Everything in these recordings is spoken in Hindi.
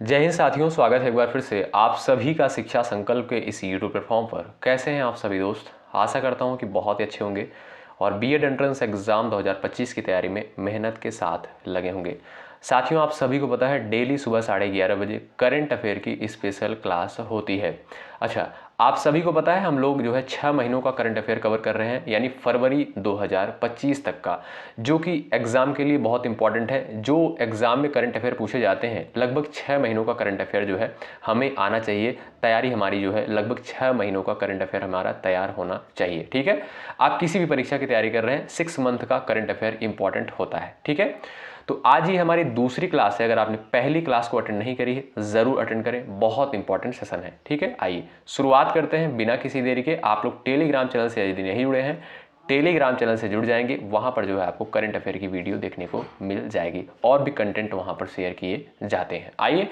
जय हिंद साथियों, स्वागत है एक बार फिर से आप सभी का शिक्षा संकल्प के इस यूट्यूब प्लेटफॉर्म पर। कैसे हैं आप सभी दोस्त? आशा करता हूं कि बहुत ही अच्छे होंगे और बीएड एंट्रेंस एग्ज़ाम 2025 की तैयारी में मेहनत के साथ लगे होंगे। साथियों, आप सभी को पता है डेली सुबह 11:30 बजे करंट अफेयर की स्पेशल क्लास होती है। अच्छा, आप सभी को पता है हम लोग जो है 6 महीनों का करंट अफेयर कवर कर रहे हैं, यानी फरवरी 2025 तक का, जो कि एग्ज़ाम के लिए बहुत इंपॉर्टेंट है। जो एग्ज़ाम में करंट अफेयर पूछे जाते हैं, लगभग 6 महीनों का करंट अफेयर जो है हमें आना चाहिए। तैयारी हमारी जो है लगभग 6 महीनों का करंट अफेयर हमारा तैयार होना चाहिए। ठीक है, आप किसी भी परीक्षा की तैयारी कर रहे हैं, 6 मंथ का करंट अफेयर इंपॉर्टेंट होता है। ठीक है, तो आज ही हमारी दूसरी क्लास है। अगर आपने पहली क्लास को अटेंड नहीं करी है ज़रूर अटेंड करें, बहुत इंपॉर्टेंट सेशन है। ठीक है, आइए शुरुआत करते हैं बिना किसी देरी के। आप लोग टेलीग्राम चैनल से यदि नहीं जुड़े हैं, टेलीग्राम चैनल से जुड़ जाएंगे। वहां पर जो है आपको करंट अफेयर की वीडियो देखने को मिल जाएगी और भी कंटेंट वहां पर शेयर किए जाते हैं। आइए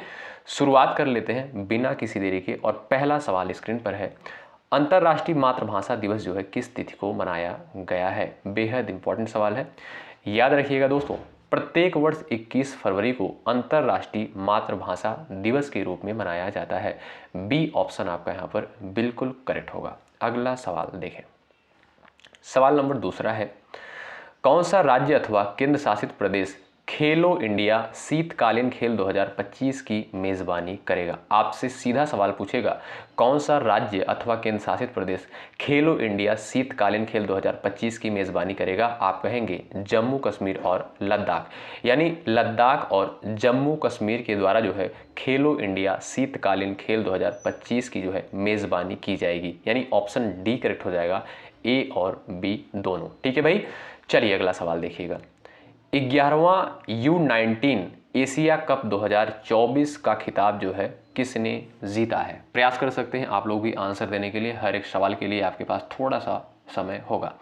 शुरुआत कर लेते हैं बिना किसी देरी के। और पहला सवाल स्क्रीन पर है, अंतर्राष्ट्रीय मातृभाषा दिवस जो है किस तिथि को मनाया गया है? बेहद इंपॉर्टेंट सवाल है, याद रखिएगा दोस्तों। प्रत्येक वर्ष 21 फरवरी को अंतर्राष्ट्रीय मातृभाषा दिवस के रूप में मनाया जाता है। बी ऑप्शन आपका यहाँ पर बिल्कुल करेक्ट होगा। अगला सवाल देखें। सवाल नंबर दूसरा है, कौन सा राज्य अथवा केंद्र शासित प्रदेश खेलो इंडिया शीतकालीन खेल 2025 की मेजबानी करेगा? आपसे सीधा सवाल पूछेगा, कौन सा राज्य अथवा केंद्र शासित प्रदेश खेलो इंडिया शीतकालीन खेल 2025 की मेजबानी करेगा? आप कहेंगे जम्मू कश्मीर और लद्दाख, यानी लद्दाख और जम्मू कश्मीर के द्वारा जो है खेलो इंडिया शीतकालीन खेल 2025 की जो है मेजबानी की जाएगी। यानी ऑप्शन डी करेक्ट हो जाएगा, ए और बी दोनों। ठीक है भाई, चलिए अगला सवाल देखिएगा। 11वां U19 एशिया कप 2024 का खिताब जो है किसने जीता है? प्रयास कर सकते हैं आप लोग भी आंसर देने के लिए। हर एक सवाल के लिए आपके पास थोड़ा सा समय होगा।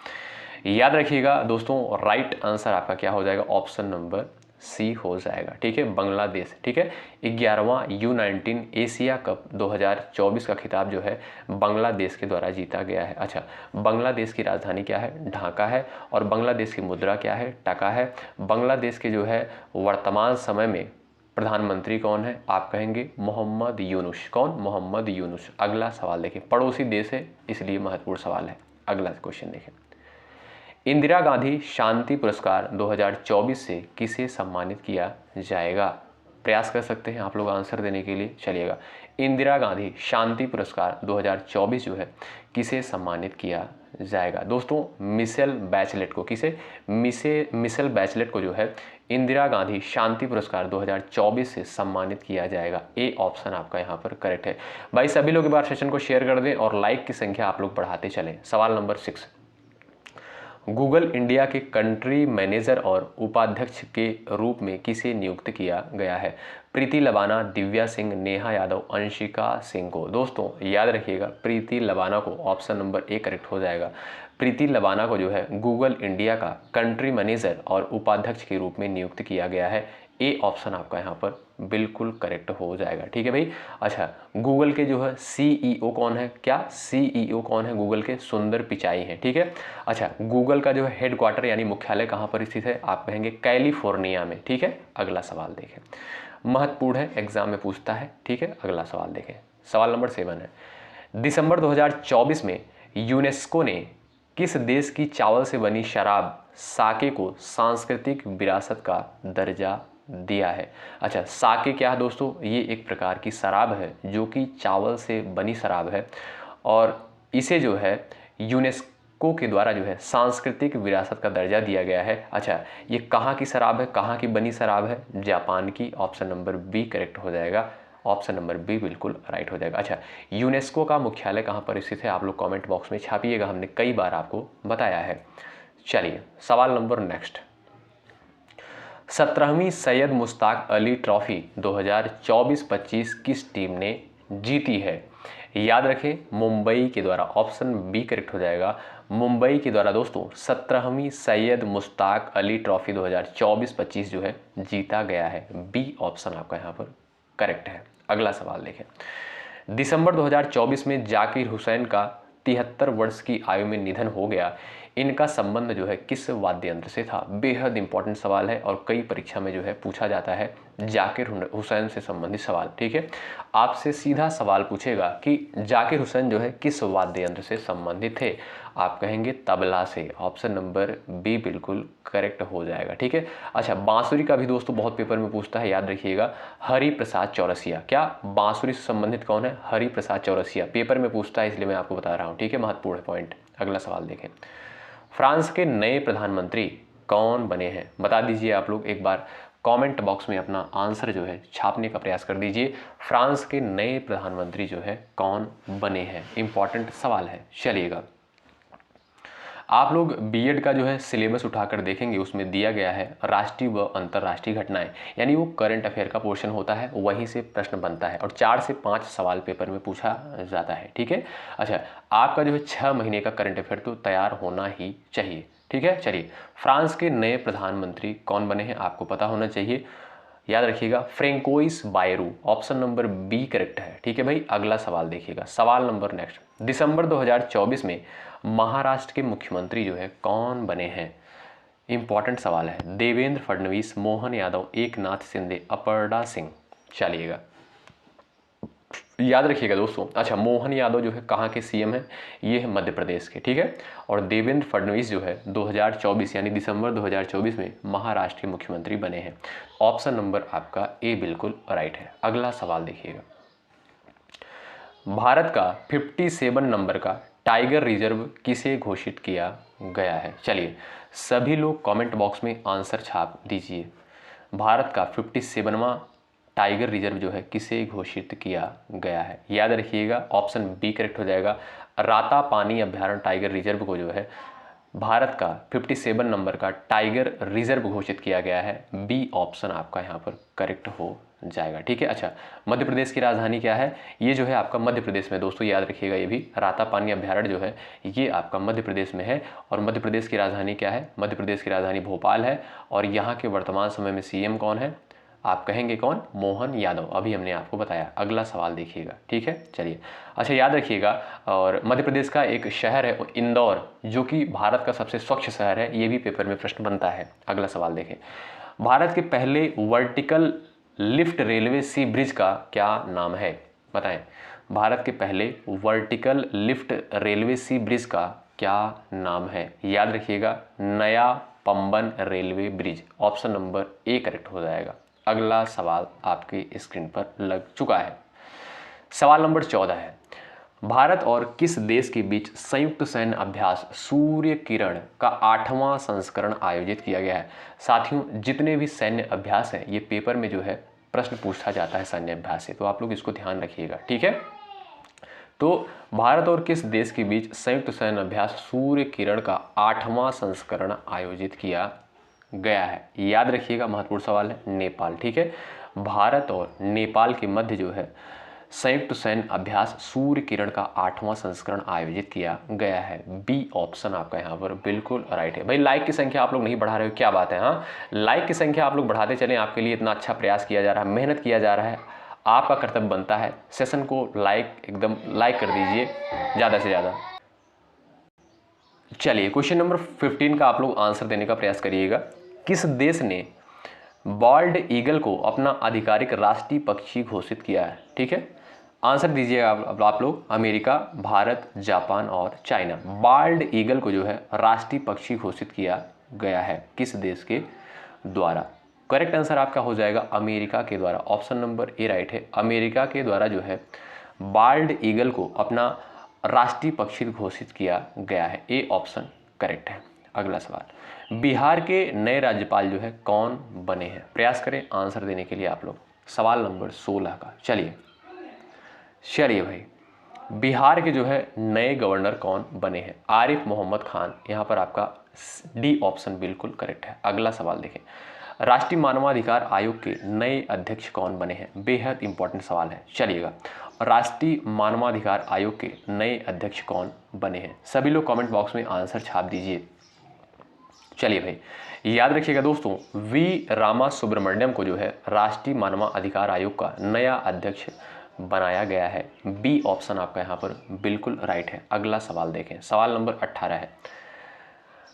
याद रखिएगा दोस्तों, राइट आंसर आपका क्या हो जाएगा? ऑप्शन नंबर सी हो जाएगा। ठीक है, बांग्लादेश। ठीक है, 11वां U19 एशिया कप 2024 का खिताब जो है बांग्लादेश के द्वारा जीता गया है। अच्छा, बांग्लादेश की राजधानी क्या है? ढाका है। और बांग्लादेश की मुद्रा क्या है? टका है। बांग्लादेश के जो है वर्तमान समय में प्रधानमंत्री कौन है? आप कहेंगे मोहम्मद यूनुस। कौन? मोहम्मद यूनुस। अगला सवाल देखें, पड़ोसी देश है इसलिए महत्वपूर्ण सवाल है। अगला क्वेश्चन देखें, इंदिरा गांधी शांति पुरस्कार 2024 से किसे सम्मानित किया जाएगा? प्रयास कर सकते हैं आप लोग आंसर देने के लिए। चलिएगा, इंदिरा गांधी शांति पुरस्कार 2024 जो है किसे सम्मानित किया जाएगा? दोस्तों, मिशेल बैचलेट को। किसे? मिशेल बैचलेट को जो है इंदिरा गांधी शांति पुरस्कार 2024 से सम्मानित किया जाएगा। ए ऑप्शन आपका यहाँ पर करेक्ट है। भाई सभी लोग एक बार सेशन को शेयर कर दें और लाइक की संख्या आप लोग बढ़ाते चलें। सवाल नंबर 6, गूगल इंडिया के कंट्री मैनेजर और उपाध्यक्ष के रूप में किसे नियुक्त किया गया है? प्रीति लबाना, दिव्या सिंह, नेहा यादव, अंशिका सिंह को। दोस्तों याद रखिएगा, प्रीति लबाना को, ऑप्शन नंबर ए करेक्ट हो जाएगा। प्रीति लबाना को जो है गूगल इंडिया का कंट्री मैनेजर और उपाध्यक्ष के रूप में नियुक्त किया गया है। ए ऑप्शन आपका यहाँ पर बिल्कुल करेक्ट हो जाएगा। ठीक है भाई। अच्छा, गूगल के जो है सीईओ कौन है? क्या सीईओ कौन है गूगल के? सुंदर पिचाई हैं। ठीक है। अच्छा, गूगल का जो है हेडक्वार्टर यानी मुख्यालय कहाँ पर स्थित है? आप कहेंगे कैलिफोर्निया में। ठीक है। अगला सवाल देखें, महत्वपूर्ण है, एग्जाम में पूछता है। ठीक है, अगला सवाल देखें। सवाल नंबर 7 है, दिसंबर 2024 में यूनेस्को ने किस देश की चावल से बनी शराब साके को सांस्कृतिक विरासत का दर्जा दिया है? अच्छा, साके क्या है दोस्तों? ये एक प्रकार की शराब है जो कि चावल से बनी शराब है और इसे जो है यूनेस्को के द्वारा जो है सांस्कृतिक विरासत का दर्जा दिया गया है। अच्छा, ये कहाँ की शराब है? कहाँ की बनी शराब है? जापान की। ऑप्शन नंबर बी करेक्ट हो जाएगा। ऑप्शन नंबर बी बिल्कुल राइट हो जाएगा। अच्छा, यूनेस्को का मुख्यालय कहाँ पर स्थित है? आप लोग कमेंट बॉक्स में छापिएगा, हमने कई बार आपको बताया है। चलिए सवाल नंबर नेक्स्ट, 17वीं सैयद मुश्ताक अली ट्रॉफी 2024-25 किस टीम ने जीती है? याद रखें, मुंबई के द्वारा। ऑप्शन बी करेक्ट हो जाएगा, मुंबई के द्वारा दोस्तों 17वीं सैयद मुश्ताक अली ट्रॉफी 2024-25 जो है जीता गया है। बी ऑप्शन आपका यहाँ पर करेक्ट है। अगला सवाल देखें, दिसंबर 2024 में जाकिर हुसैन का 73 वर्ष की आयु में निधन हो गया। इनका संबंध जो है किस वाद्य यंत्र से था। बेहद इंपॉर्टेंट सवाल है और कई परीक्षा में जो है पूछा जाता है जाकिर हुसैन से संबंधित सवाल। ठीक है, आपसे सीधा सवाल पूछेगा कि जाकिर हुसैन जो है किस वाद्य यंत्र से संबंधित थे। आप कहेंगे तबला से। ऑप्शन नंबर बी बिल्कुल करेक्ट हो जाएगा। ठीक है, अच्छा बांसुरी का भी दोस्तों बहुत पेपर में पूछता है, याद रखिएगा हरि प्रसाद चौरसिया। क्या बांसुरी से संबंधित कौन है? हरि प्रसाद चौरसिया। पेपर में पूछता है इसलिए मैं आपको बता रहा हूँ। ठीक है, महत्वपूर्ण पॉइंट। अगला सवाल देखें, फ्रांस के नए प्रधानमंत्री कौन बने हैं? बता दीजिए आप लोग, एक बार कमेंट बॉक्स में अपना आंसर जो है छापने का प्रयास कर दीजिए। फ्रांस के नए प्रधानमंत्री जो है कौन बने हैं? इंपॉर्टेंट सवाल है। चलिएगा, आप लोग बीएड का जो है सिलेबस उठाकर देखेंगे, उसमें दिया गया है राष्ट्रीय व अंतर्राष्ट्रीय घटनाएं, यानी वो करंट अफेयर का पोर्शन होता है, वहीं से प्रश्न बनता है और 4 से 5 सवाल पेपर में पूछा जाता है। ठीक है, अच्छा आपका जो है 6 महीने का करंट अफेयर तो तैयार होना ही चाहिए। ठीक है, चलिए फ्रांस के नए प्रधानमंत्री कौन बने हैं आपको पता होना चाहिए। याद रखिएगा Francois Bayrou. Option number B correct है। ठीक है भाई, अगला सवाल देखिएगा, सवाल नंबर नेक्स्ट, दिसंबर 2024 में महाराष्ट्र के मुख्यमंत्री जो है कौन बने हैं? इंपॉर्टेंट सवाल है। देवेंद्र फडणवीस, मोहन यादव, एकनाथ शिंदे, अपर्णा सिंह। चलिएगा, याद रखिएगा दोस्तों। अच्छा, मोहन यादव जो है कहाँ के सीएम है? ये है मध्य प्रदेश के। ठीक है, और देवेंद्र फडणवीस जो है 2024 यानी दिसंबर 2024 में महाराष्ट्र के मुख्यमंत्री बने हैं। ऑप्शन नंबर आपका ए बिल्कुल राइट है। अगला सवाल देखिएगा, भारत का 57 नंबर का टाइगर रिजर्व किसे घोषित किया गया है? चलिए सभी लोग कमेंट बॉक्स में आंसर छाप दीजिए। भारत का 57वां टाइगर रिजर्व जो है किसे घोषित किया गया है? याद रखिएगा ऑप्शन बी करेक्ट हो जाएगा। रातापानी अभ्यारण्य टाइगर रिजर्व को जो है भारत का 57 नंबर का टाइगर रिजर्व घोषित किया गया है। बी ऑप्शन आपका यहाँ पर करेक्ट हो जाएगा। ठीक है, अच्छा मध्य प्रदेश की राजधानी क्या है? ये जो है आपका मध्य प्रदेश में दोस्तों, याद रखिएगा ये भी रातापानी अभ्यारण्य जो है ये आपका मध्य प्रदेश में है। और मध्य प्रदेश की राजधानी क्या है? मध्य प्रदेश की राजधानी भोपाल है। और यहाँ के वर्तमान समय में सीएम कौन है? आप कहेंगे कौन? मोहन यादव। अभी हमने आपको बताया। अगला सवाल देखिएगा। ठीक है, चलिए अच्छा याद रखिएगा, और मध्य प्रदेश का एक शहर है इंदौर, जो कि भारत का सबसे स्वच्छ शहर है। ये भी पेपर में प्रश्न बनता है। अगला सवाल देखें, भारत के पहले वर्टिकल लिफ्ट रेलवे सी ब्रिज का क्या नाम है? बताएं, भारत के पहले वर्टिकल लिफ्ट रेलवे सी ब्रिज का क्या नाम है? याद रखिएगा नया Pamban railway bridge. Option number A correct हो जाएगा। अगला सवाल आपकी स्क्रीन पर लग चुका है। सवाल नंबर 14 है, भारत और किस देश के बीच संयुक्त सैन्य अभ्यास सूर्य किरण का 8वां संस्करण आयोजित किया गया है? साथियों, जितने भी सैन्य अभ्यास हैं ये पेपर में जो है प्रश्न पूछा जाता है सैन्य अभ्यास से, तो आप लोग इसको ध्यान रखिएगा। ठीक है, तो भारत और किस देश के बीच संयुक्त सैन्य अभ्यास सूर्य किरण का 8वां संस्करण आयोजित किया गया है? याद रखिएगा महत्वपूर्ण सवाल है। नेपाल। ठीक है, भारत और नेपाल के मध्य जो है संयुक्त सैन्य अभ्यास सूर्य किरण का 8वां संस्करण आयोजित किया गया है। बी ऑप्शन आपका यहाँ पर बिल्कुल राइट है। भाई लाइक की संख्या आप लोग नहीं बढ़ा रहे हो, क्या बात है? हाँ, लाइक की संख्या आप लोग बढ़ाते चलें, आपके लिए इतना अच्छा प्रयास किया जा रहा है, मेहनत किया जा रहा है, आपका कर्तव्य बनता है सेशन को एकदम लाइक कर दीजिए ज़्यादा से ज़्यादा। चलिए क्वेश्चन नंबर 15 का आप लोग आंसर देने का प्रयास करिएगा। किस देश ने बॉल्ड ईगल को अपना आधिकारिक राष्ट्रीय पक्षी घोषित किया है? ठीक है, आंसर दीजिएगा आप लोग। अमेरिका, भारत, जापान और चाइना। बॉल्ड ईगल को जो है राष्ट्रीय पक्षी घोषित किया गया है किस देश के द्वारा? करेक्ट आंसर आपका हो जाएगा अमेरिका के द्वारा। ऑप्शन नंबर ए राइट है। अमेरिका के द्वारा जो है बॉल्ड ईगल को अपना राष्ट्रीय पक्षी घोषित किया गया है। ए ऑप्शन करेक्ट है। अगला सवाल, बिहार के नए राज्यपाल जो है कौन बने हैं? प्रयास करें आंसर देने के लिए आप लोग। सवाल नंबर 16 का। चलिए भाई, बिहार के जो है नए गवर्नर कौन बने हैं? आरिफ मोहम्मद खान। यहाँ पर आपका डी ऑप्शन बिल्कुल करेक्ट है। अगला सवाल देखें, राष्ट्रीय मानवाधिकार आयोग के नए अध्यक्ष कौन बने हैं? बेहद इंपॉर्टेंट सवाल है। चलिएगा, राष्ट्रीय मानवाधिकार आयोग के नए अध्यक्ष कौन बने हैं? सभी लोग कमेंट बॉक्स में आंसर छाप दीजिए। चलिए भाई, याद रखिएगा दोस्तों, वी रामा सुब्रमण्यम को जो है राष्ट्रीय मानवाधिकार आयोग का नया अध्यक्ष बनाया गया है। बी ऑप्शन आपका यहाँ पर बिल्कुल राइट है। अगला सवाल देखें, सवाल नंबर 18 है,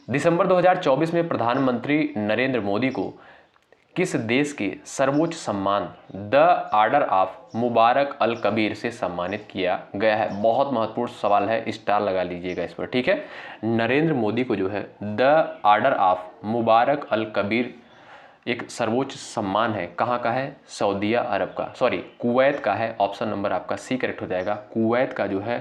दिसंबर 2024 में प्रधानमंत्री नरेंद्र मोदी को किस देश के सर्वोच्च सम्मान द आर्डर ऑफ मुबारक अल कबीर से सम्मानित किया गया है? बहुत महत्वपूर्ण सवाल है, स्टार लगा लीजिएगा इस पर, ठीक है। नरेंद्र मोदी को जो है द आर्डर ऑफ मुबारक अल कबीर एक सर्वोच्च सम्मान है, कहाँ का है? सऊदीया अरब का, सॉरी कुवैत का है। ऑप्शन नंबर आपका सी करेक्ट हो जाएगा। कुवैत का जो है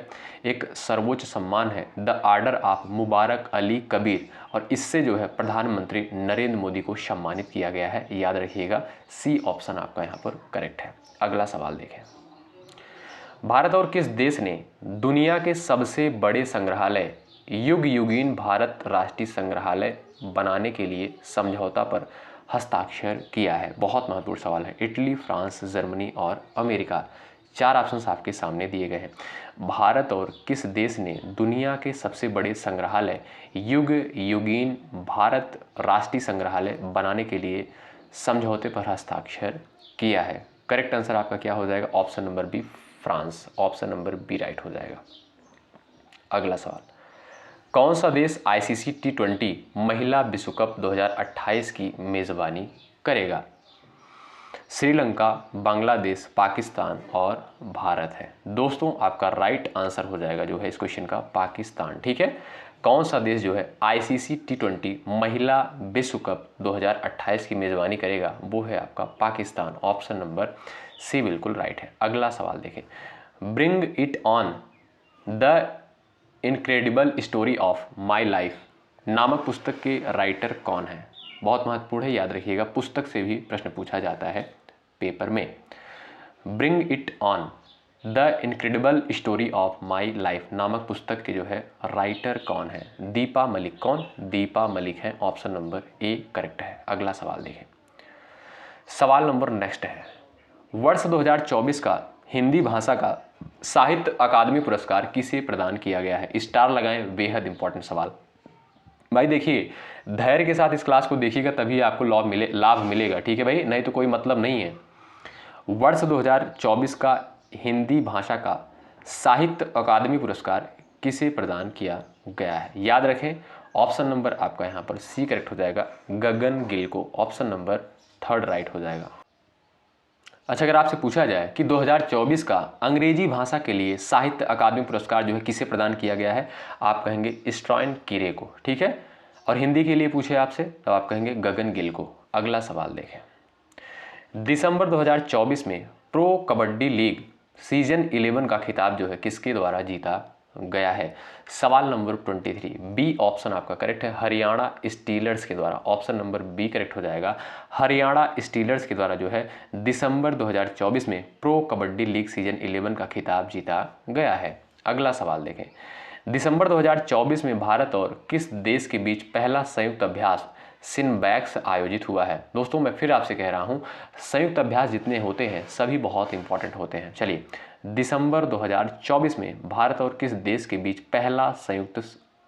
एक सर्वोच्च सम्मान है द आर्डर ऑफ मुबारक अली कबीर, और इससे जो है प्रधानमंत्री नरेंद्र मोदी को सम्मानित किया गया है। याद रखिएगा, सी ऑप्शन आपका यहाँ पर करेक्ट है। अगला सवाल देखें। भारत और किस देश ने दुनिया के सबसे बड़े संग्रहालय युग युगीन भारत राष्ट्रीय संग्रहालय बनाने के लिए समझौता पर हस्ताक्षर किया है? बहुत महत्वपूर्ण सवाल है। इटली, फ्रांस, जर्मनी और अमेरिका। 4 ऑप्शंस आपके सामने दिए गए हैं। भारत और किस देश ने दुनिया के सबसे बड़े संग्रहालय युग युगीन भारत राष्ट्रीय संग्रहालय बनाने के लिए समझौते पर हस्ताक्षर किया है? करेक्ट आंसर आपका क्या हो जाएगा? Option number B, France. Option number B right हो जाएगा। अगला सवाल, कौन सा देश आईसीसी T20 महिला विश्व कप 2028 की मेजबानी करेगा? श्रीलंका, बांग्लादेश, पाकिस्तान और भारत है। दोस्तों आपका राइट आंसर हो जाएगा जो है इस क्वेश्चन का पाकिस्तान, ठीक है। कौन सा देश जो है आईसीसी T20 महिला विश्व कप 2028 की मेजबानी करेगा? वो है आपका पाकिस्तान। ऑप्शन नंबर सी बिल्कुल राइट है। अगला सवाल देखें। Bring it on the incredible story of my life नामक पुस्तक के राइटर कौन है? बहुत महत्वपूर्ण है, याद रखिएगा, पुस्तक से भी प्रश्न पूछा जाता है पेपर में। Bring it on the incredible story of my life नामक पुस्तक के जो है राइटर कौन है? दीपा मलिक। कौन? दीपा मलिक है। ऑप्शन नंबर ए करेक्ट है। अगला सवाल देखें। सवाल नंबर नेक्स्ट है, वर्ष 2024 का हिंदी भाषा का साहित्य अकादमी पुरस्कार किसे प्रदान किया गया है? स्टार लगाएं, बेहद इंपॉर्टेंट सवाल। भाई देखिए, धैर्य के साथ इस क्लास को देखिएगा तभी आपको लाभ मिलेगा, ठीक है भाई, नहीं तो कोई मतलब नहीं है। वर्ष 2024 का हिंदी भाषा का साहित्य अकादमी पुरस्कार किसे प्रदान किया गया है? याद रखें, ऑप्शन नंबर आपका यहाँ पर सी करेक्ट हो जाएगा, गगन गिल को। ऑप्शन नंबर थर्ड राइट हो जाएगा। अच्छा, अगर आपसे पूछा जाए कि 2024 का अंग्रेजी भाषा के लिए साहित्य अकादमी पुरस्कार जो है किसे प्रदान किया गया है, आप कहेंगे स्ट्रॉइन कीरे को, ठीक है। और हिंदी के लिए पूछे आपसे तो आप कहेंगे गगन गिल को। अगला सवाल देखें। दिसंबर 2024 में प्रो कबड्डी लीग सीजन 11 का खिताब जो है किसके द्वारा जीता गया है? सवाल नंबर 23, बी ऑप्शन आपका करेक्ट है, हरियाणा स्टीलर्स के द्वारा। ऑप्शन नंबर बी करेक्ट हो जाएगा। हरियाणा स्टीलर्स के द्वारा जो है दिसंबर 2024 में प्रो कबड्डी लीग सीजन 11 का खिताब जीता गया है। अगला सवाल देखें। दिसंबर 2024 में भारत और किस देश के बीच पहला संयुक्त अभ्यास सिनबैक्स आयोजित हुआ है? दोस्तों मैं फिर आपसे कह रहा हूं, संयुक्त अभ्यास जितने होते हैं सभी बहुत इंपॉर्टेंट होते हैं। चलिए, दिसंबर 2024 में भारत और किस देश के बीच पहला संयुक्त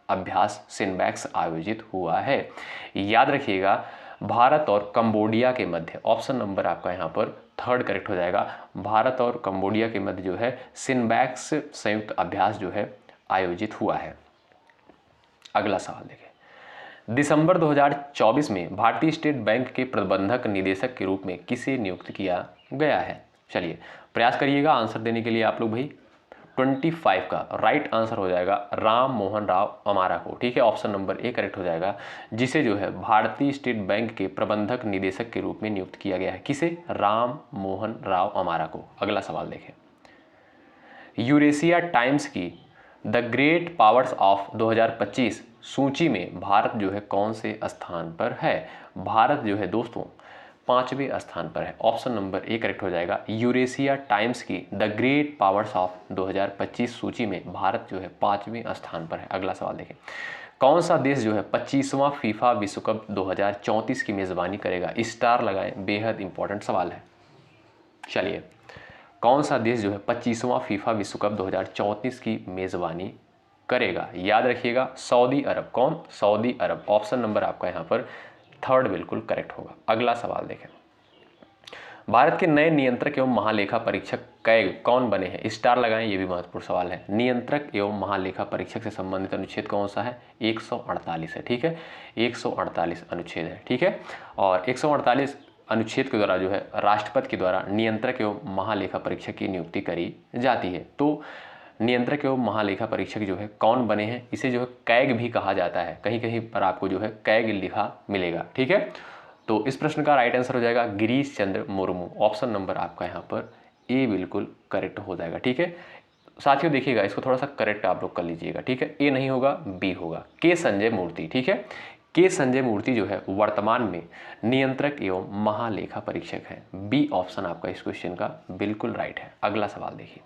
अभ्यास सिनबैक्स आयोजित हुआ है? याद रखिएगा, भारत और कंबोडिया के मध्य। ऑप्शन नंबर आपका यहाँ पर थर्ड करेक्ट हो जाएगा। भारत और कंबोडिया के मध्य जो है सिनबैक्स संयुक्त अभ्यास जो है आयोजित हुआ है। अगला सवाल देखें। दिसंबर 2024 में भारतीय स्टेट बैंक के प्रबंधक निदेशक के रूप में किसे नियुक्त किया गया है? चलिए प्रयास करिएगा आंसर देने के लिए आप लोग भाई। 25 का राइट आंसर हो जाएगा राम मोहन राव अमारा को, ठीक है। ऑप्शन नंबर ए करेक्ट हो जाएगा, जिसे जो है भारतीय स्टेट बैंक के प्रबंधक निदेशक के रूप में नियुक्त किया गया है। किसे? राम मोहन राव अमारा को। अगला सवाल देखें। यूरेशिया टाइम्स की द ग्रेट पावर्स ऑफ 2025 सूची में भारत जो है कौन से स्थान पर है? भारत जो है दोस्तों 5वें स्थान पर है। ऑप्शन नंबर ए करेक्ट हो जाएगा। यूरेशिया टाइम्स की द ग्रेट पावर्स ऑफ 2025 सूची में भारत जो है 5वें स्थान पर है। अगला सवाल देखें। कौन सा देश जो है 25वां फीफा विश्व कप 2034 की मेजबानी करेगा? स्टार लगाएं, बेहद इंपॉर्टेंट सवाल है। चलिए, कौन सा देश जो है 25वां फीफा विश्व कप 2034 की मेजबानी करेगा? याद रखिएगा, सऊदी अरब। कौन? सऊदी अरब। ऑप्शन नंबर आपका यहाँ पर थर्ड बिल्कुल करेक्ट होगा। अगला सवाल देखें। भारत के नए नियंत्रक एवं महालेखा परीक्षक कैग कौन बने हैं? स्टार लगाएं, ये भी महत्वपूर्ण सवाल है। नियंत्रक एवं महालेखा परीक्षक से संबंधित अनुच्छेद कौन सा है? 148 है, ठीक है, 148 अनुच्छेद है, ठीक है। और 148 अनुच्छेद के द्वारा जो है राष्ट्रपति के द्वारा नियंत्रक एवं महालेखा परीक्षक की नियुक्ति करी जाती है। तो नियंत्रक एवं महालेखा परीक्षक जो है कौन बने हैं? इसे जो है कैग भी कहा जाता है, कहीं कहीं पर आपको जो है कैग लिखा मिलेगा, ठीक है। तो इस प्रश्न का राइट आंसर हो जाएगा गिरीश चंद्र मुर्मू। ऑप्शन नंबर आपका यहाँ पर ए बिल्कुल करेक्ट हो जाएगा, ठीक है। साथियों देखिएगा, इसको थोड़ा सा करेक्ट आप लोग कर लीजिएगा, ठीक है। ए नहीं होगा, बी होगा, के संजय मूर्ति, ठीक है। के संजय मूर्ति जो है वर्तमान में नियंत्रक एवं महालेखा परीक्षक है। बी ऑप्शन आपका इस क्वेश्चन का बिल्कुल राइट है। अगला सवाल देखिए,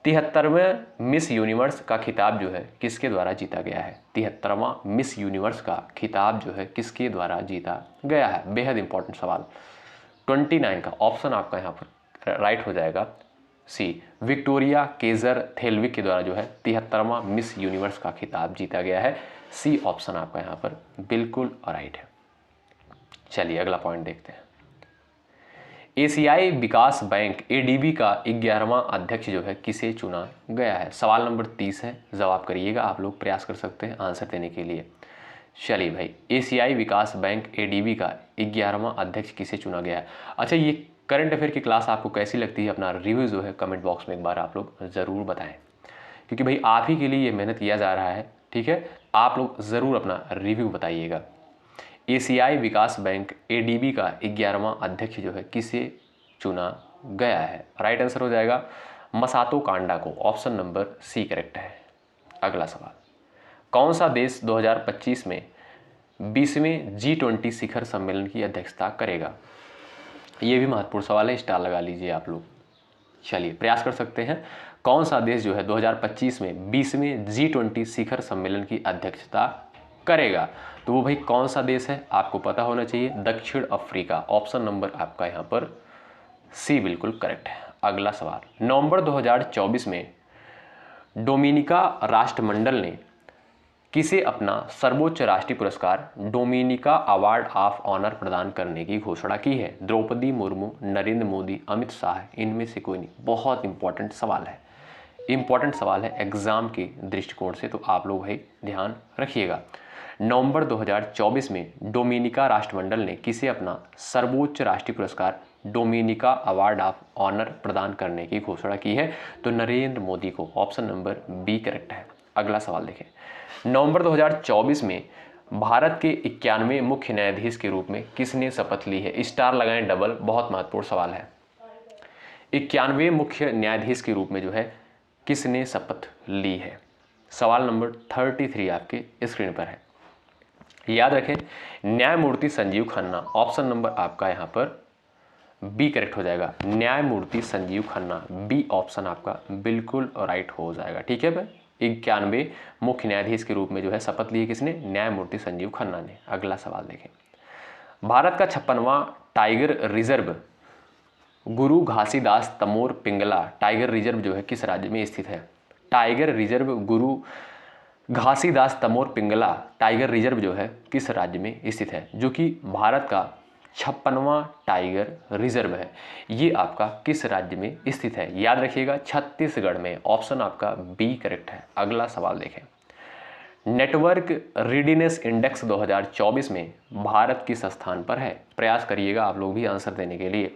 73वें मिस यूनिवर्स का खिताब जो है किसके द्वारा जीता गया है? 73वां मिस यूनिवर्स का खिताब जो है किसके द्वारा जीता गया है? बेहद इंपॉर्टेंट सवाल। 29 का ऑप्शन आपका यहाँ पर राइट हो जाएगा सी, विक्टोरिया केजर थेल्विक के द्वारा जो है 73वां मिस यूनिवर्स का खिताब जीता गया है। सी ऑप्शन आपका यहाँ पर बिल्कुल राइट है। चलिए अगला पॉइंट देखते हैं। एशियाई विकास बैंक एडीबी का 11वां अध्यक्ष जो है किसे चुना गया है? सवाल नंबर 30 है, जवाब करिएगा, आप लोग प्रयास कर सकते हैं आंसर देने के लिए। चलिए भाई, एशियाई विकास बैंक एडीबी का 11वां अध्यक्ष किसे चुना गया है? अच्छा, ये करंट अफेयर की क्लास आपको कैसी लगती है? अपना रिव्यू जो है कमेंट बॉक्स में एक बार आप लोग ज़रूर बताएं, क्योंकि भाई आप ही के लिए ये मेहनत किया जा रहा है, ठीक है। आप लोग ज़रूर अपना रिव्यू बताइएगा। एशियाई विकास बैंक एडीबी का 11वां अध्यक्ष जो है किसे चुना गया है? राइट आंसर हो जाएगा मसातो कांडा को। ऑप्शन नंबर सी करेक्ट है। अगला सवाल, कौन सा देश 2025 में 20वें G20 शिखर सम्मेलन की अध्यक्षता करेगा? ये भी महत्वपूर्ण सवाल है, स्टार लगा लीजिए आप लोग। चलिए प्रयास कर सकते हैं, कौन सा देश जो है 2025 में 20वें G20 शिखर सम्मेलन की अध्यक्षता करेगा? तो वो भाई कौन सा देश है आपको पता होना चाहिए, दक्षिण अफ्रीका। ऑप्शन नंबर आपका यहाँ पर सी बिल्कुल करेक्ट है। अगला सवाल, नवंबर 2024 में डोमिनिका राष्ट्रमंडल ने किसे अपना सर्वोच्च राष्ट्रीय पुरस्कार डोमिनिका अवार्ड ऑफ ऑनर प्रदान करने की घोषणा की है? द्रौपदी मुर्मू, नरेंद्र मोदी, अमित शाह, इनमें से कोई नहीं। बहुत इंपॉर्टेंट सवाल है, इंपॉर्टेंट सवाल है एग्जाम के दृष्टिकोण से, तो आप लोग भाई ध्यान रखिएगा। नवंबर 2024 में डोमिनिका राष्ट्रमंडल ने किसे अपना सर्वोच्च राष्ट्रीय पुरस्कार डोमिनिका अवार्ड ऑफ ऑनर प्रदान करने की घोषणा की है? तो नरेंद्र मोदी को। ऑप्शन नंबर बी करेक्ट है। अगला सवाल देखें, नवंबर 2024 में भारत के 91वें मुख्य न्यायाधीश के रूप में किसने शपथ ली है? स्टार लगाएं डबल, बहुत महत्वपूर्ण सवाल है। 91वें मुख्य न्यायाधीश के रूप में जो है किसने शपथ ली है? सवाल नंबर 33 आपके स्क्रीन पर है, याद रखें, न्यायमूर्ति संजीव खन्ना। ऑप्शन नंबर आपका यहाँ पर बी करेक्ट हो जाएगा, न्यायमूर्ति संजीव खन्ना। बी ऑप्शन आपका बिल्कुल राइट हो जाएगा, ठीक है भाई। 91 मुख्य न्यायाधीश के रूप में जो है शपथ ली है किसने? न्यायमूर्ति संजीव खन्ना ने। अगला सवाल देखें, भारत का 56वां टाइगर रिजर्व गुरु घासीदास तमोर पिंगला टाइगर रिजर्व जो है किस राज्य में स्थित है? टाइगर रिजर्व गुरु घासीदास तमोर पिंगला टाइगर रिजर्व जो है किस राज्य में स्थित है? जो कि भारत का 56वां टाइगर रिजर्व है, ये आपका किस राज्य में स्थित है? याद रखिएगा, छत्तीसगढ़ में। ऑप्शन आपका बी करेक्ट है। अगला सवाल देखें, नेटवर्क रीडीनेस इंडेक्स 2024 में भारत किस स्थान पर है? प्रयास करिएगा आप लोग भी आंसर देने के लिए।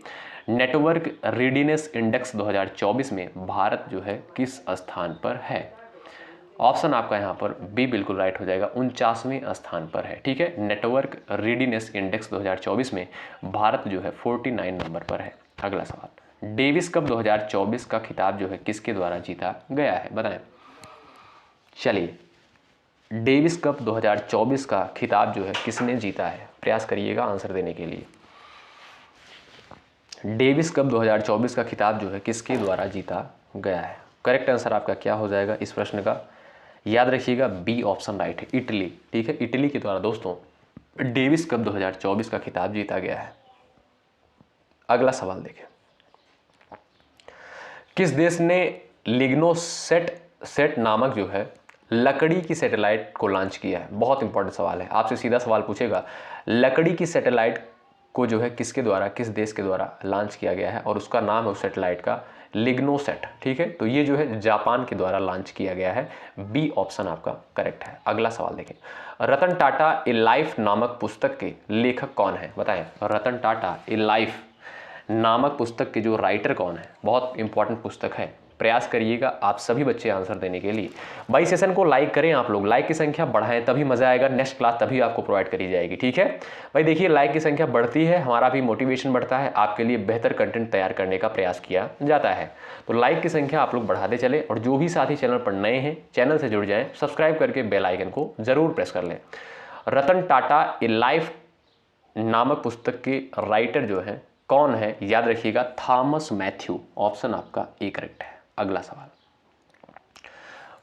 नेटवर्क रीडीनेस इंडेक्स 2024 में भारत जो है किस स्थान पर है? ऑप्शन आपका यहाँ पर बी बिल्कुल राइट हो जाएगा, 49वें स्थान पर है, ठीक है। नेटवर्क रीडीनेस इंडेक्स 2024 में भारत जो है 49 नंबर पर है। अगला सवाल, डेविस कप 2024 का खिताब जो है किसके द्वारा जीता गया है? बताएं। चलिए, डेविस कप 2024 का खिताब जो है किसने जीता है? प्रयास करिएगा आंसर देने के लिए। डेविस कप 2024 का खिताब जो है किसके द्वारा जीता गया है? करेक्ट आंसर आपका क्या हो जाएगा इस प्रश्न का? याद रखिएगा, बी ऑप्शन राइट है, इटली, ठीक है। इटली के द्वारा दोस्तों डेविस कप 2024 का खिताब जीता गया है। अगला सवाल देखें, किस देश ने लिग्नोसेट नामक जो है लकड़ी की सैटेलाइट को लॉन्च किया है? बहुत इंपॉर्टेंट सवाल है, आपसे सीधा सवाल पूछेगा, लकड़ी की सैटेलाइट को जो है किसके द्वारा, किस देश के द्वारा लॉन्च किया गया है और उसका नाम है उस सैटेलाइट का लिग्नोसेट। ठीक है, तो ये जो है जापान के द्वारा लॉन्च किया गया है। बी ऑप्शन आपका करेक्ट है। अगला सवाल देखें, रतन टाटा ए लाइफ नामक पुस्तक के लेखक कौन है, बताएं। रतन टाटा ए लाइफ नामक पुस्तक के जो राइटर कौन है, बहुत इंपॉर्टेंट पुस्तक है। प्रयास करिएगा आप सभी बच्चे आंसर देने के लिए। भाई सेशन को लाइक करें, आप लोग लाइक की संख्या बढ़ाएं तभी मजा आएगा, नेक्स्ट क्लास तभी आपको प्रोवाइड करी जाएगी। ठीक है भाई, देखिए लाइक की संख्या बढ़ती है, हमारा भी मोटिवेशन बढ़ता है, आपके लिए बेहतर कंटेंट तैयार करने का प्रयास किया जाता है। तो लाइक की संख्या आप लोग बढ़ाते चले और जो भी साथी चैनल पर नए हैं चैनल से जुड़ जाएं, सब्सक्राइब करके बेल आइकन को जरूर प्रेस कर लें। रतन टाटा ए लाइफ नामक पुस्तक के राइटर जो है कौन है, याद रखिएगा थॉमस मैथ्यू। ऑप्शन आपका ए करेक्ट है। अगला सवाल,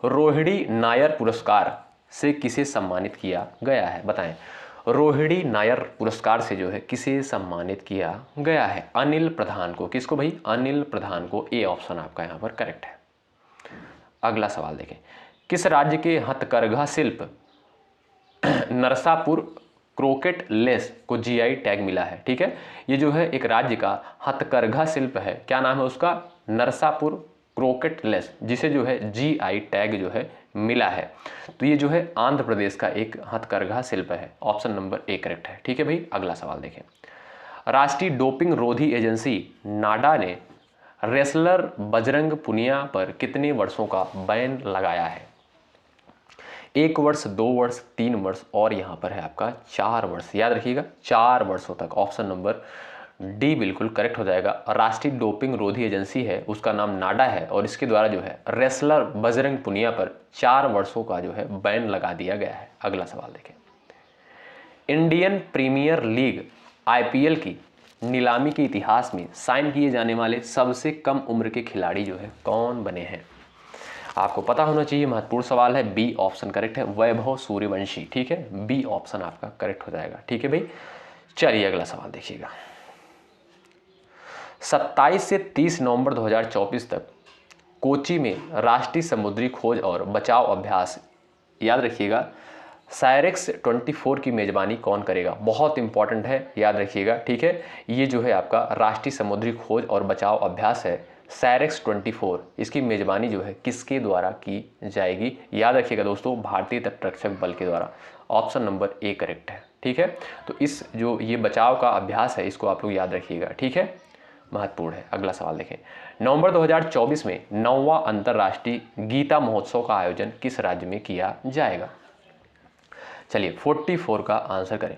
रोहिणी नायर पुरस्कार से किसे सम्मानित किया गया है, बताएं। रोहिणी नायर पुरस्कार से जो है किसे सम्मानित किया गया है, अनिल प्रधान को। किसको भाई, अनिल प्रधान को। ए ऑप्शन आपका यहां पर करेक्ट है। अगला सवाल देखें, किस राज्य के हथकरघा शिल्प नरसापुर क्रोकेट लेस को जीआई टैग मिला है। ठीक है, ये जो है एक राज्य का हथकरघा शिल्प है, क्या नाम है उसका, नरसापुर क्रोकेट लेस, जिसे जो है जीआई टैग जो है मिला है। तो ये जो है आंध्र प्रदेश का एक हथकरघा शिल्प है। ऑप्शन नंबर ए करेक्ट है। ठीक है भाई, अगला सवाल देखें, राष्ट्रीय डोपिंग रोधी एजेंसी नाडा ने रेसलर बजरंग पुनिया पर कितने वर्षों का बैन लगाया है, 1 वर्ष, 2 वर्ष, 3 वर्ष और यहाँ पर है आपका 4 वर्ष। याद रखिएगा 4 वर्षों तक। ऑप्शन नंबर डी बिल्कुल करेक्ट हो जाएगा। राष्ट्रीय डोपिंग रोधी एजेंसी है, उसका नाम नाडा है और इसके द्वारा जो है रेसलर बजरंग पुनिया पर 4 वर्षों का जो है बैन लगा दिया गया है। अगला सवाल देखें, इंडियन प्रीमियर लीग आईपीएल की नीलामी के इतिहास में साइन किए जाने वाले सबसे कम उम्र के खिलाड़ी जो है कौन बने हैं, आपको पता होना चाहिए, महत्वपूर्ण सवाल है। बी ऑप्शन करेक्ट है, वैभव सूर्यवंशी। ठीक है, बी ऑप्शन आपका करेक्ट हो जाएगा। ठीक है भाई, चलिए अगला सवाल देखिएगा, 27 से 30 नवंबर 2024 तक कोची में राष्ट्रीय समुद्री खोज और बचाव अभ्यास, याद रखिएगा साइरेक्स 24 की मेजबानी कौन करेगा, बहुत इंपॉर्टेंट है, याद रखिएगा। ठीक है, ये जो है आपका राष्ट्रीय समुद्री खोज और बचाव अभ्यास है साइरेक्स 24, इसकी मेजबानी जो है किसके द्वारा की जाएगी, याद रखिएगा दोस्तों, भारतीय तटरक्षक बल के द्वारा। ऑप्शन नंबर ए करेक्ट है। ठीक है, तो इस जो ये बचाव का अभ्यास है इसको आप लोग याद रखिएगा। ठीक है, महत्वपूर्ण है। अगला सवाल देखें, नवंबर 2024 में 9वां अंतर्राष्ट्रीय गीता महोत्सव का आयोजन किस राज्य में किया जाएगा, चलिए 44 का आंसर करें।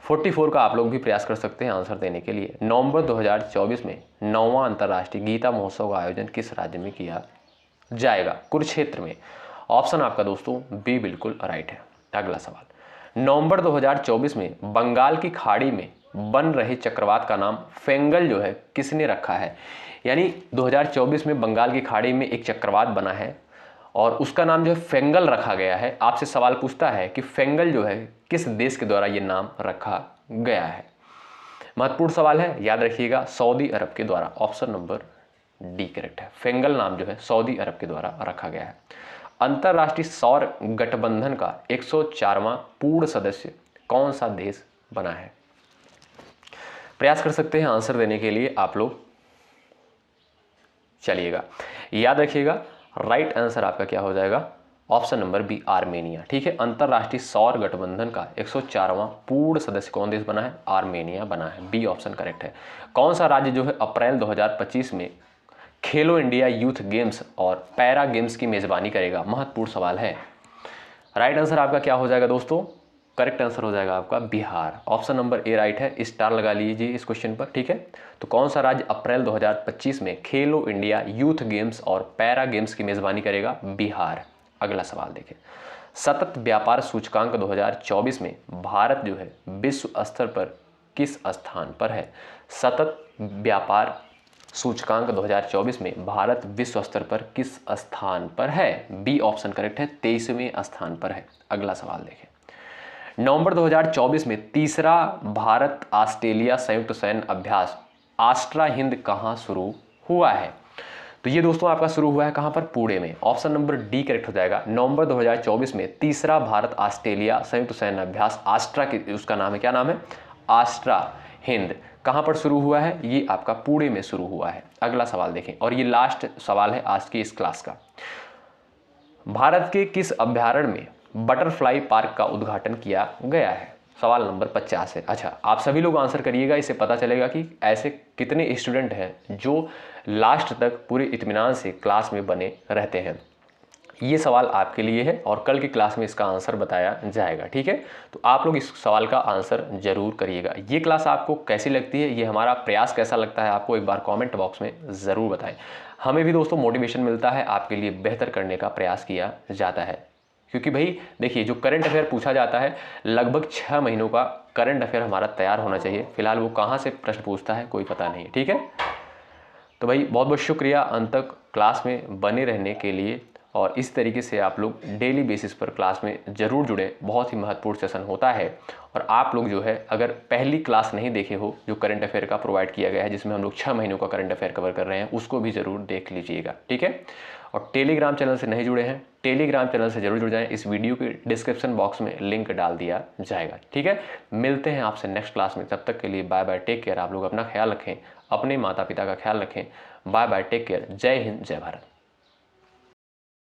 44 का आप लोग भी प्रयास कर सकते हैं आंसर देने के लिए। नवंबर 2024 में 9वां अंतर्राष्ट्रीय गीता महोत्सव का आयोजन किस राज्य में किया जाएगा, कुरुक्षेत्र में। ऑप्शन आपका दोस्तों बी बिल्कुल राइट है। अगला सवाल, नवंबर 2024 में बंगाल की खाड़ी में बन रहे चक्रवात का नाम फेंगल जो है किसने रखा है, यानी 2024 में बंगाल की खाड़ी में एक चक्रवात बना है और उसका नाम जो है फेंगल रखा गया है। आपसे सवाल पूछता है कि फेंगल जो है किस देश के द्वारा ये नाम रखा गया है, महत्वपूर्ण सवाल है, याद रखिएगा सऊदी अरब के द्वारा। ऑप्शन नंबर डी करेक्ट है, फेंगल नाम जो है सऊदी अरब के द्वारा रखा गया है। अंतर्राष्ट्रीय सौर गठबंधन का 104वां पूर्ण सदस्य कौन सा देश बना है, प्रयास कर सकते हैं आंसर देने के लिए आप लोग। चलिएगा याद रखिएगा राइट आंसर आपका क्या हो जाएगा, ऑप्शन नंबर बी आर्मेनिया। ठीक है, अंतर्राष्ट्रीय सौर गठबंधन का 104वां पूर्ण सदस्य कौन देश बना है, आर्मेनिया बना है। बी ऑप्शन करेक्ट है। कौन सा राज्य जो है अप्रैल 2025 में खेलो इंडिया यूथ गेम्स और पैरा गेम्स की मेजबानी करेगा, महत्वपूर्ण सवाल है। राइट आंसर आपका क्या हो जाएगा दोस्तों, करेक्ट आंसर हो जाएगा आपका Bihar. Option number A right है, स्टार लगा लीजिए इस क्वेश्चन पर। ठीक है, तो कौन सा राज्य अप्रैल 2025 में खेलो इंडिया यूथ गेम्स और पैरा गेम्स की मेजबानी करेगा, बिहार। अगला सवाल देखें, सतत व्यापार सूचकांक 2024 में भारत जो है विश्व स्तर पर किस स्थान पर है, सतत व्यापार सूचकांक 2024 में भारत विश्व स्तर पर किस स्थान पर है, बी ऑप्शन करेक्ट है, 23वें स्थान पर है। अगला सवाल देखें, नवंबर 2024 में तीसरा भारत ऑस्ट्रेलिया संयुक्त सैन्य अभ्यास आस्ट्रा हिंद कहाँ शुरू हुआ है, तो ये दोस्तों आपका शुरू हुआ है कहाँ पर, पुणे में। ऑप्शन नंबर डी करेक्ट हो जाएगा। नवंबर 2024 में तीसरा भारत ऑस्ट्रेलिया संयुक्त सैन्य अभ्यास आस्ट्रा की, उसका नाम है, क्या नाम है, आस्ट्रा हिंद, कहाँ पर शुरू हुआ है, ये आपका पुणे में शुरू हुआ है। अगला सवाल देखें, और ये लास्ट सवाल है आज की इस क्लास का। भारत के किस अभ्यारण्य में बटरफ्लाई पार्क का उद्घाटन किया गया है, सवाल नंबर 50 है। अच्छा, आप सभी लोग आंसर करिएगा, इससे पता चलेगा कि ऐसे कितने स्टूडेंट हैं जो लास्ट तक पूरे इत्मीनान से क्लास में बने रहते हैं। ये सवाल आपके लिए है और कल की क्लास में इसका आंसर बताया जाएगा, ठीक है। तो आप लोग इस सवाल का आंसर जरूर करिएगा। ये क्लास आपको कैसी लगती है, ये हमारा प्रयास कैसा लगता है आपको, एक बार कमेंट बॉक्स में ज़रूर बताएं। हमें भी दोस्तों मोटिवेशन मिलता है, आपके लिए बेहतर करने का प्रयास किया जाता है। क्योंकि भाई देखिए, जो करंट अफेयर पूछा जाता है, लगभग 6 महीनों का करंट अफेयर हमारा तैयार होना चाहिए। फिलहाल वो कहाँ से प्रश्न पूछता है कोई पता नहीं, ठीक है। तो भाई बहुत बहुत शुक्रिया अंत तक क्लास में बने रहने के लिए, और इस तरीके से आप लोग डेली बेसिस पर क्लास में ज़रूर जुड़े। बहुत ही महत्वपूर्ण सेशन होता है। और आप लोग जो है, अगर पहली क्लास नहीं देखे हो जो करंट अफेयर का प्रोवाइड किया गया है, जिसमें हम लोग 6 महीनों का करंट अफेयर कवर कर रहे हैं, उसको भी ज़रूर देख लीजिएगा, ठीक है। और टेलीग्राम चैनल से नहीं जुड़े हैं, टेलीग्राम चैनल से जरूर जुड़ जाएं। इस वीडियो के डिस्क्रिप्शन बॉक्स में लिंक डाल दिया जाएगा, ठीक है। मिलते हैं आपसे नेक्स्ट क्लास में, तब तक के लिए बाय बाय, टेक केयर। आप लोग अपना ख्याल रखें, अपने माता पिता का ख्याल रखें। Bye bye, take care. जय हिंद, जय भारत।